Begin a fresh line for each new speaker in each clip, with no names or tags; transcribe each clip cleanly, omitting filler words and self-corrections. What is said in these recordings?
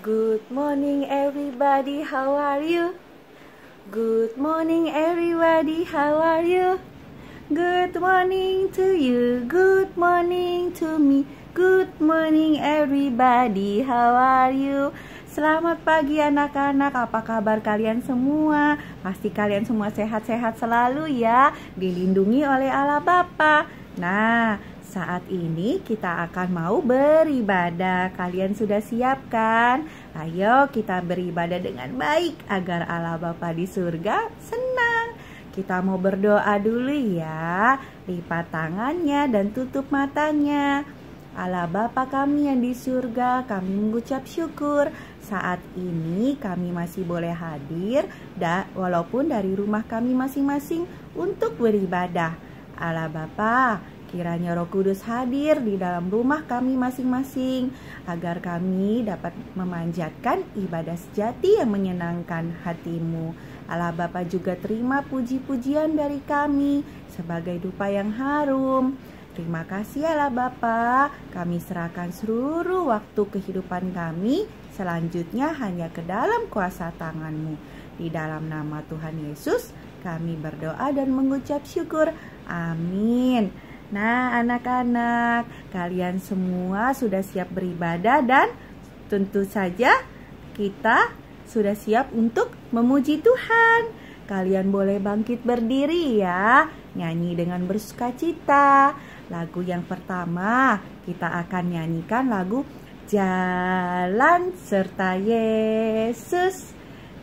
Good morning everybody, how are you? Good morning everybody, how are you? Good morning to you, good morning to me. Good morning everybody, how are you? Selamat pagi anak-anak, apa kabar kalian semua? Pasti kalian semua sehat-sehat selalu ya, dilindungi oleh Allah Bapa. Nah, saat ini kita akan mau beribadah. Kalian sudah siap kan? Ayo kita beribadah dengan baik agar Allah Bapa di surga senang. Kita mau berdoa dulu ya. Lipat tangannya dan tutup matanya. Allah Bapa kami yang di surga, kami mengucap syukur saat ini kami masih boleh hadir walaupun dari rumah kami masing-masing untuk beribadah. Allah Bapa, kiranya Roh Kudus hadir di dalam rumah kami masing-masing agar kami dapat memanjatkan ibadah sejati yang menyenangkan hatimu. Allah Bapa juga terima puji-pujian dari kami sebagai dupa yang harum. Terima kasih Allah Bapa, kami serahkan seluruh waktu kehidupan kami selanjutnya hanya ke dalam kuasa tangan-Mu. Di dalam nama Tuhan Yesus kami berdoa dan mengucap syukur. Amin. Nah anak-anak, kalian semua sudah siap beribadah dan tentu saja kita sudah siap untuk memuji Tuhan. Kalian boleh bangkit berdiri ya, nyanyi dengan bersukacita. Lagu yang pertama kita akan nyanyikan lagu Jalan Serta Yesus.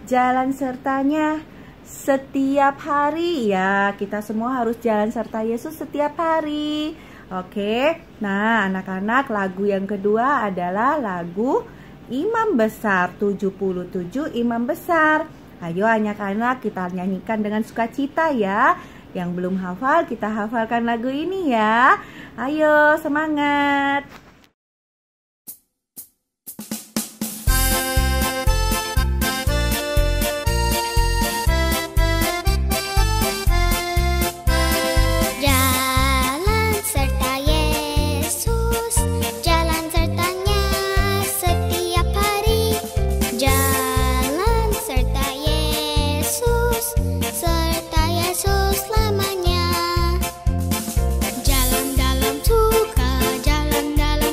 Jalan sertanya setiap hari ya, kita semua harus jalan serta Yesus setiap hari. Oke, nah anak-anak, lagu yang kedua adalah lagu Imam Besar 77 Imam Besar. Ayo anak-anak kita nyanyikan dengan sukacita ya. Yang belum hafal kita hafalkan lagu ini ya. Ayo semangat.
Jalan dalam suka, jalan dalam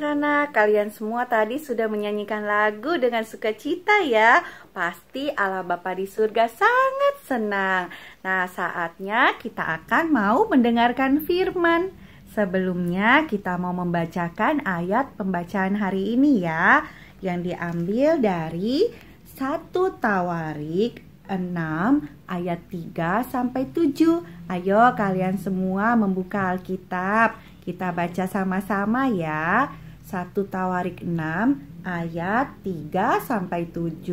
anak-anak, kalian semua tadi sudah menyanyikan lagu dengan sukacita ya. Pasti Allah Bapa di surga sangat senang. Nah, saatnya kita akan mau mendengarkan firman. Sebelumnya kita mau membacakan ayat pembacaan hari ini ya, yang diambil dari 1 Tawarik 6 ayat 3 sampai 7. Ayo kalian semua membuka Alkitab. Kita baca sama-sama ya. 1 Tawarik 6 ayat 3 sampai 7.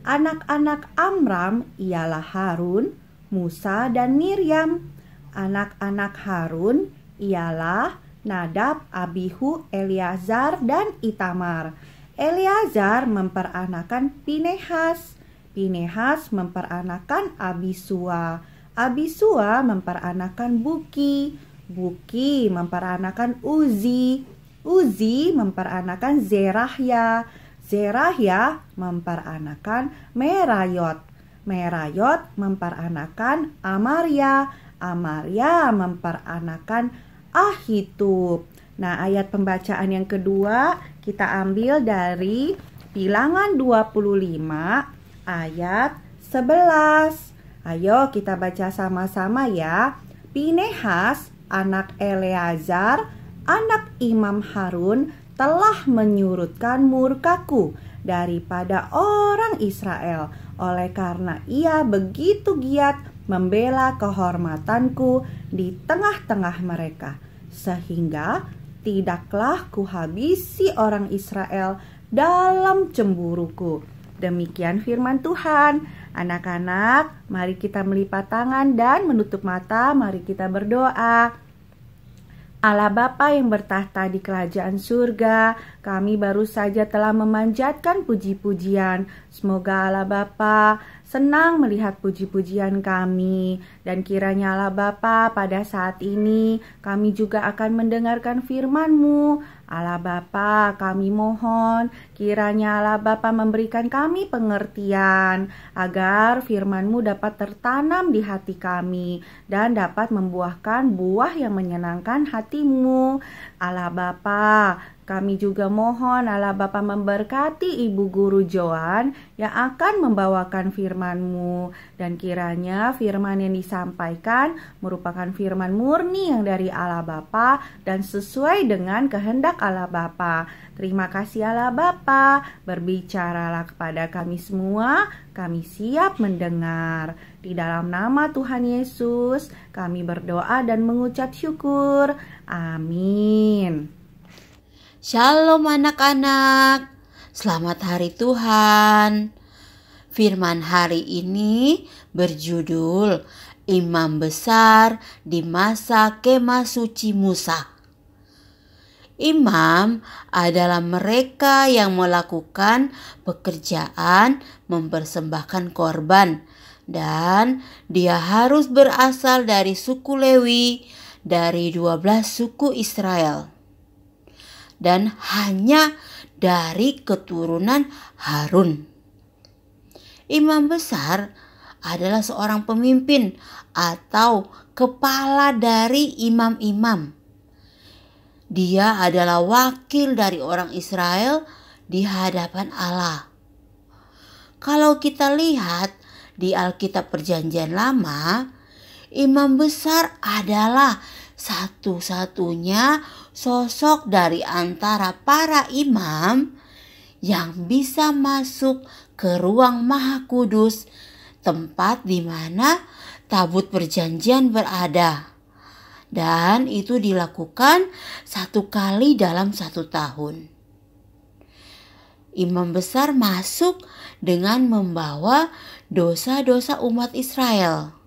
Anak-anak Amram ialah Harun, Musa dan Miriam. Anak-anak Harun ialah Nadab, Abihu, Eleazar dan Itamar. Eleazar memperanakan Pinehas. Pinehas memperanakan Abisua. Abisua memperanakan Buki. Buki memperanakan Uzi. Uzi memperanakan Zerahya. Zerahya memperanakan Merayot. Merayot memperanakan Amaria. Amaria memperanakan Ahitub. Nah, ayat pembacaan yang kedua kita ambil dari Bilangan 25 ayat 11. Ayo kita baca sama-sama ya. Pinehas, anak Eleazar, anak Imam Harun, telah menyurutkan murkaku daripada orang Israel, oleh karena ia begitu giat membela kehormatanku di tengah-tengah mereka, sehingga tidaklah kuhabisi orang Israel dalam cemburuku. Demikian firman Tuhan. Anak-anak, mari kita melipat tangan dan menutup mata. Mari kita berdoa. Allah Bapa yang bertahta di kerajaan surga, kami baru saja telah memanjatkan puji-pujian. Semoga Allah Bapa senang melihat puji-pujian kami. Dan kiranya Allah Bapa pada saat ini kami juga akan mendengarkan firman-Mu. Allah Bapa, kami mohon kiranya Allah Bapa memberikan kami pengertian agar firman-Mu dapat tertanam di hati kami dan dapat membuahkan buah yang menyenangkan hati-Mu. Allah Bapa, kami juga mohon Allah Bapa memberkati Ibu Guru Joan yang akan membawakan firman-Mu. Dan kiranya firman yang disampaikan merupakan firman murni yang dari Allah Bapa dan sesuai dengan kehendak Allah Bapa. Terima kasih Allah Bapa, berbicaralah kepada kami semua, kami siap mendengar. Di dalam nama Tuhan Yesus, kami berdoa dan mengucap syukur. Amin.
Shalom anak-anak, selamat hari Tuhan. Firman hari ini berjudul Imam Besar di Masa Kemah Suci Musa. Imam adalah mereka yang melakukan pekerjaan mempersembahkan korban, dan dia harus berasal dari suku Lewi dari 12 suku Israel, dan hanya dari keturunan Harun. Imam besar adalah seorang pemimpin atau kepala dari imam-imam. Dia adalah wakil dari orang Israel di hadapan Allah. Kalau kita lihat di Alkitab Perjanjian Lama, imam besar adalah satu-satunya sosok dari antara para imam yang bisa masuk ke ruang Maha Kudus, tempat di mana tabut perjanjian berada. Dan itu dilakukan 1 kali dalam 1 tahun. Imam besar masuk dengan membawa dosa-dosa umat Israel.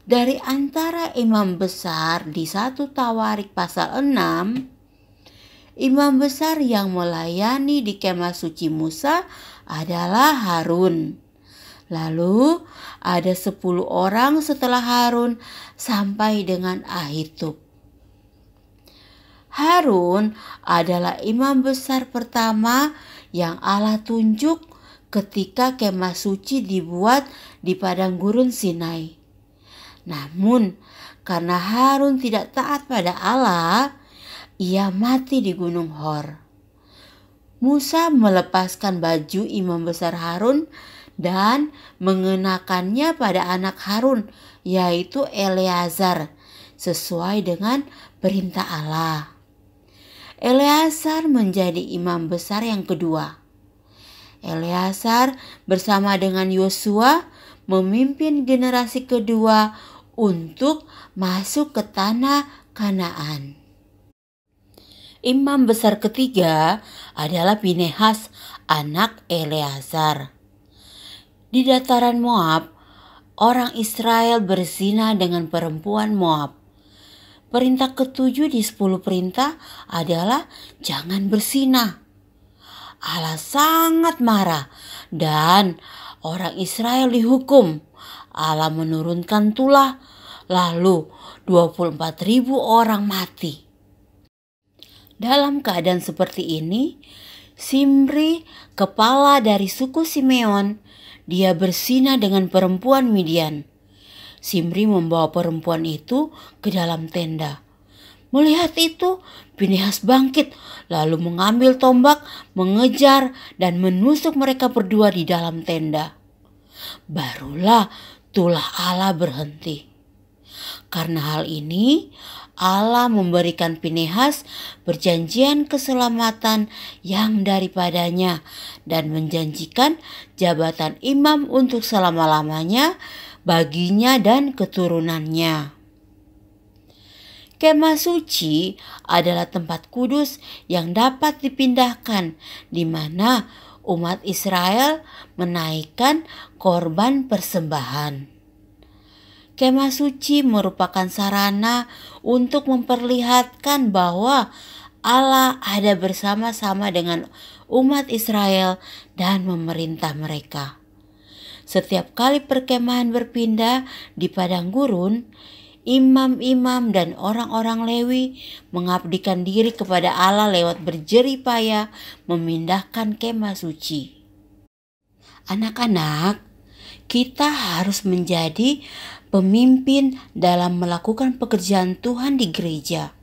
Dari antara imam besar di 1 Tawarik pasal 6, imam besar yang melayani di Kemah Suci Musa adalah Harun. Lalu ada 10 orang setelah Harun sampai dengan Ahitub. Harun adalah imam besar pertama yang Allah tunjuk ketika Kemah Suci dibuat di padang gurun Sinai. Namun karena Harun tidak taat pada Allah, ia mati di Gunung Hor. Musa melepaskan baju imam besar Harun dan mengenakannya pada anak Harun, yaitu Eleazar, sesuai dengan perintah Allah. Eleazar menjadi imam besar yang kedua. Eleazar bersama dengan Yosua memimpin generasi kedua untuk masuk ke tanah Kanaan. Imam besar ketiga adalah Pinehas, anak Eleazar. Di dataran Moab, orang Israel berzina dengan perempuan Moab. Perintah ketujuh di 10 perintah adalah jangan berzina. Allah sangat marah dan orang Israel dihukum. Allah menurunkan tulah, lalu 24.000 orang mati. Dalam keadaan seperti ini, Simri, kepala dari suku Simeon, dia berzina dengan perempuan Midian. Simri membawa perempuan itu ke dalam tenda. Melihat itu, Pinehas bangkit, lalu mengambil tombak, mengejar dan menusuk mereka berdua di dalam tenda. Barulah tulah Allah berhenti. Karena hal ini, Allah memberikan Pinehas perjanjian keselamatan yang daripadanya dan menjanjikan jabatan imam untuk selama-lamanya baginya dan keturunannya. Kemah suci adalah tempat kudus yang dapat dipindahkan, di mana umat Israel menaikkan korban persembahan. Kemah suci merupakan sarana untuk memperlihatkan bahwa Allah ada bersama-sama dengan umat Israel dan memerintah mereka. Setiap kali perkemahan berpindah di padang gurun, imam-imam dan orang-orang Lewi mengabdikan diri kepada Allah lewat berjerih payah memindahkan kemah suci. Anak-anak, kita harus menjadi pemimpin dalam melakukan pekerjaan Tuhan di gereja.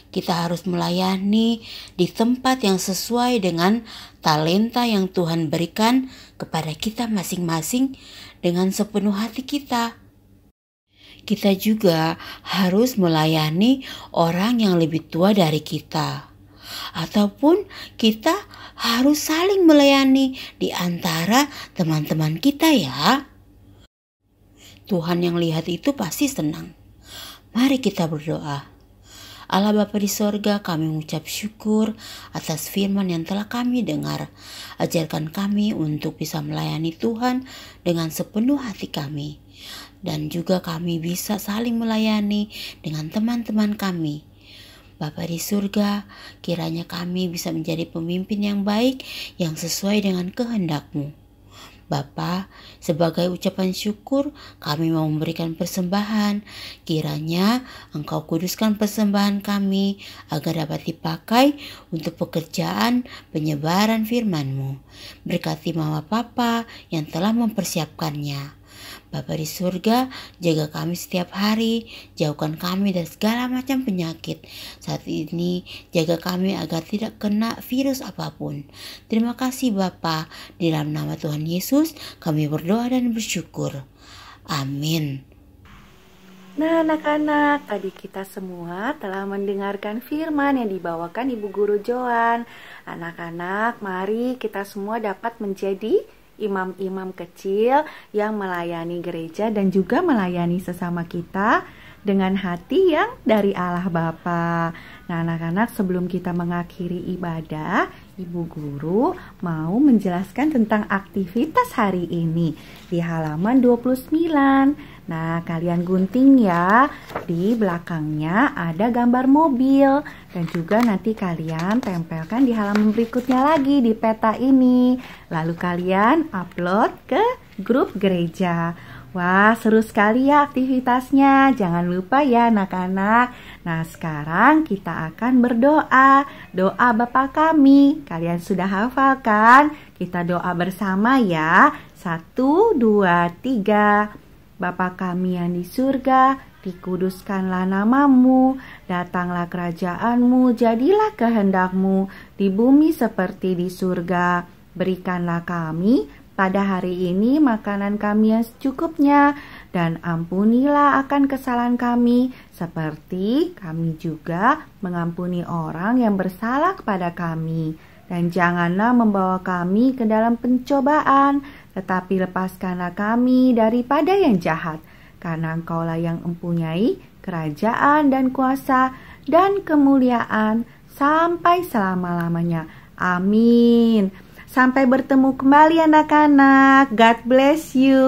Kita harus melayani di tempat yang sesuai dengan talenta yang Tuhan berikan kepada kita masing-masing dengan sepenuh hati kita. Kita juga harus melayani orang yang lebih tua dari kita. Ataupun kita harus saling melayani di antara teman-teman kita ya. Tuhan yang lihat itu pasti senang. Mari kita berdoa. Allah Bapa di sorga, kami mengucap syukur atas firman yang telah kami dengar. Ajarkan kami untuk bisa melayani Tuhan dengan sepenuh hati kami. Dan juga kami bisa saling melayani dengan teman-teman kami. Bapa di surga, kiranya kami bisa menjadi pemimpin yang baik yang sesuai dengan kehendak-Mu. Bapa, sebagai ucapan syukur kami mau memberikan persembahan. Kiranya Engkau kuduskan persembahan kami agar dapat dipakai untuk pekerjaan penyebaran firman-Mu. Berkati Mama Papa yang telah mempersiapkannya. Bapa di surga, jaga kami setiap hari, jauhkan kami dari segala macam penyakit. Saat ini, jaga kami agar tidak kena virus apapun. Terima kasih Bapa, di dalam nama Tuhan Yesus kami berdoa dan bersyukur. Amin.
Nah anak-anak, tadi kita semua telah mendengarkan firman yang dibawakan Ibu Guru Joan. Anak-anak, mari kita semua dapat menjadi imam-imam kecil yang melayani gereja dan juga melayani sesama kita dengan hati yang dari Allah Bapa. Nah anak-anak, sebelum kita mengakhiri ibadah, Ibu Guru mau menjelaskan tentang aktivitas hari ini di halaman 29. Nah, kalian gunting ya. Di belakangnya ada gambar mobil dan juga nanti kalian tempelkan di halaman berikutnya lagi di peta ini. Lalu kalian upload ke grup gereja. Wah, seru sekali ya aktivitasnya. Jangan lupa ya anak-anak. Nah, sekarang kita akan berdoa. Doa Bapa kami. Kalian sudah hafal kan? Kita doa bersama ya. 1, 2, 3. Bapa kami yang di surga, dikuduskanlah namamu, datanglah kerajaanmu, jadilah kehendakmu di bumi seperti di surga. Berikanlah kami pada hari ini makanan kami yang secukupnya, dan ampunilah akan kesalahan kami, seperti kami juga mengampuni orang yang bersalah kepada kami. Dan janganlah membawa kami ke dalam pencobaan, tetapi lepaskanlah kami daripada yang jahat. Karena Engkaulah yang mempunyai kerajaan dan kuasa dan kemuliaan sampai selama-lamanya. Amin. Sampai bertemu kembali anak-anak. God bless you.